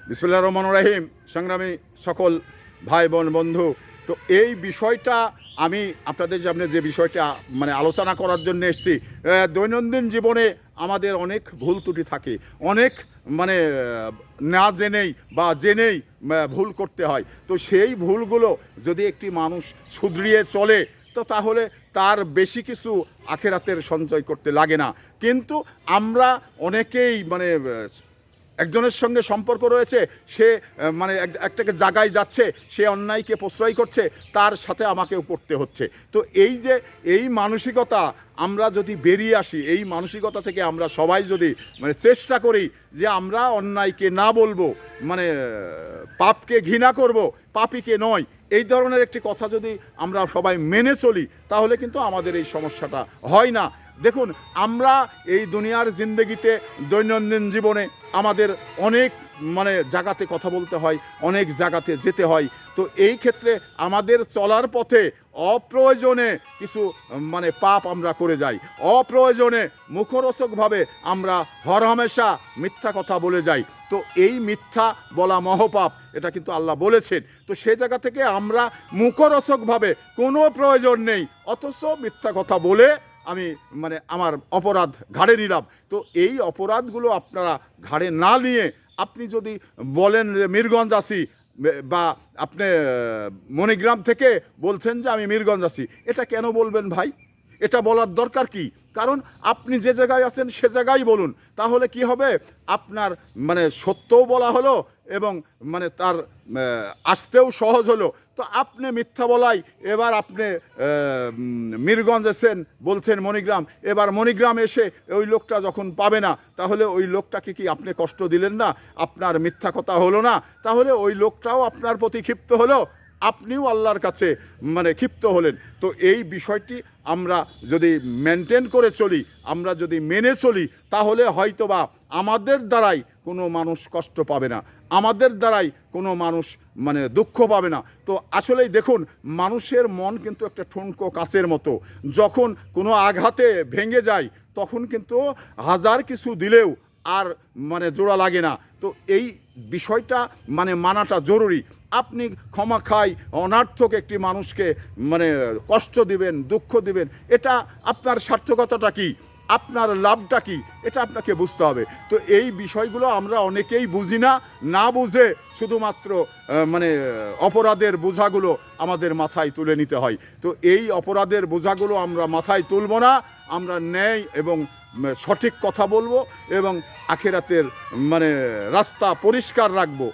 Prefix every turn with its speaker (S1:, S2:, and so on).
S1: বিসমিল্লাহির রহমানির রহিম। সংগ্রামী সকল ভাই বোন বন্ধু, তো এই বিষয়টা আমি আপনাদের সামনে যে বিষয়টা আলোচনা করার জন্য এসেছি। দৈনন্দিন জীবনে আমাদের অনেক ভুল ত্রুটি থাকে, অনেক না জেনেই বা জেনেই ভুল করতে হয়। তো সেই ভুলগুলো যদি একটি মানুষ শুধরিয়ে চলে, তো তাহলে তার বেশি কিছু আখেরাতের সঞ্চয় করতে লাগে না। কিন্তু আমরা অনেকেই একজনের সঙ্গে সম্পর্ক রয়েছে, সে একটাকে জায়গায় যাচ্ছে, সে অন্যায়কে প্রশ্রয় করছে, তার সাথে আমাকেও করতে হচ্ছে। তো এই যে এই মানসিকতা আমরা যদি বেরিয়ে আসি, এই মানসিকতা থেকে আমরা সবাই যদি চেষ্টা করি যে আমরা অন্যায়কে না বলবো, পাপকে ঘৃণা করব, পাপীকে নয়, এই ধরনের একটি কথা যদি আমরা সবাই মেনে চলি, তাহলে কিন্তু আমাদের এই সমস্যাটা হয় না। দেখুন, আমরা এই দুনিয়ার জিন্দেগিতে দৈনন্দিন জীবনে আমাদের অনেক জায়গাতে কথা বলতে হয়, অনেক জায়গাতে যেতে হয়। তো এই ক্ষেত্রে আমাদের চলার পথে অপ্রয়োজনে কিছু পাপ আমরা করে যাই, অপ্রয়োজনে মুখরোচকভাবে আমরা হরহামেশা মিথ্যা কথা বলে যাই। তো এই মিথ্যা বলা মহপাপ, এটা কিন্তু আল্লাহ বলেছেন। তো সেই জায়গা থেকে আমরা মুখরোচকভাবে কোনো প্রয়োজন নেই, অথচ মিথ্যা কথা বলে আমি আমার অপরাধ ঘাড়ে নিলাম। তো এই অপরাধগুলো আপনারা ঘাড়ে না নিয়ে আপনি যদি বলেন যে মিরগঞ্জ আসি, বা আপনি মণিগ্রাম থেকে বলছেন যে আমি মিরগঞ্জ আসি, এটা কেন বলবেন ভাই? এটা বলার দরকার কি? কারণ আপনি যে জায়গায় আছেন সে জায়গায় বলুন, তাহলে কি হবে? আপনার সত্যও বলা হলো এবং তার আসতেও সহজ হলো। তো আপনি মিথ্যা বলাই, এবার আপনি মিরগঞ্জ এসেছেন, বলছেন মণিগ্রাম, এবার মণিগ্রাম এসে ওই লোকটা যখন পাবে না, তাহলে ওই লোকটাকে কি আপনি কষ্ট দিলেন না? আপনার মিথ্যা কথা হলো না? তাহলে ওই লোকটাও আপনার প্রতি ক্ষিপ্ত হলো, আপনিও আল্লাহর কাছে ক্ষিপ্ত হলেন। তো এই বিষয়টি আমরা যদি মেনটেন করে চলি, আমরা যদি মেনে চলি, তাহলে হয়তোবা আমাদের দ্বারাই কোনো মানুষ কষ্ট পাবে না, আমাদের দ্বারাই কোনো মানুষ দুঃখ পাবে না। তো আসলেই দেখুন, মানুষের মন কিন্তু একটা ঠুনকো কাচের মতো, যখন কোনো আঘাতে ভেঙে যায় তখন কিন্তু হাজার কিছু দিলেও আর জোড়া লাগে না। তো এই বিষয়টা মানাটা জরুরি। আপনি ক্ষমা খাই অনার্থক একটি মানুষকে কষ্ট দিবেন, দুঃখ দিবেন, এটা আপনার সার্থকতাটা কি, আপনার লাভটা কি, এটা আপনাকে বুঝতে হবে। তো এই বিষয়গুলো আমরা অনেকেই বুঝি না, না বুঝে শুধুমাত্র অপরাধের বোঝাগুলো আমাদের মাথায় তুলে নিতে হয়। তো এই অপরাধের বোঝাগুলো আমরা মাথায় তুলব না, আমরা ন্যায় এবং সঠিক কথা বলবো এবং আখিরাতের রাস্তা পরিষ্কার রাখবো।